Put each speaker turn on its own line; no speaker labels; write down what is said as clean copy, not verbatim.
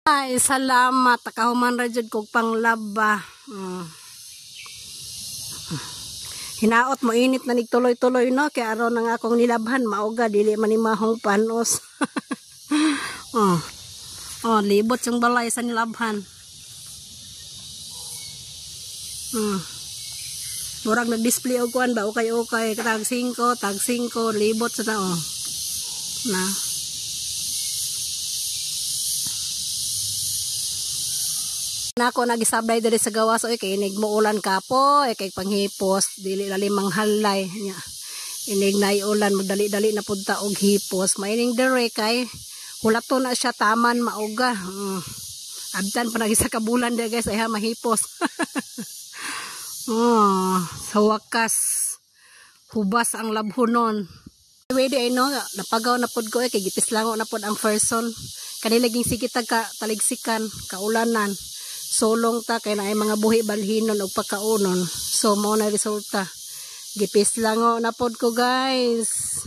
Ay, salamat. Takahuman ra jud kog panglaba. Hinaot mo init na nigtuloy-tuloy no kay aron nang akong nilabhan mauga dili man ni mahong panos. Libot yung balay sa nilabhan. Murag nag-display og kuan ba ukay-ukay tag 5 libot sa na na. Nako nagisablay diri sa gawas oy kay inig mo ulan kapo kay panghipos dili lalim manghalay nya inig nay ulan magdali-dali na punta og hipos maining diri kay hulaton na siya taman mauga abtan pa nagisa ka bulan diri guys ay ha mahipos. Sa wakas hubas ang labhonon pwede ay no napagaw na pod ko kay gipis lango na pod ang person kanila ging sige ka taligsikan kaulanan solong ta kay naay mga buhi balhinon og pagkaunon so mo na resulta gipis lango na pod ko guys.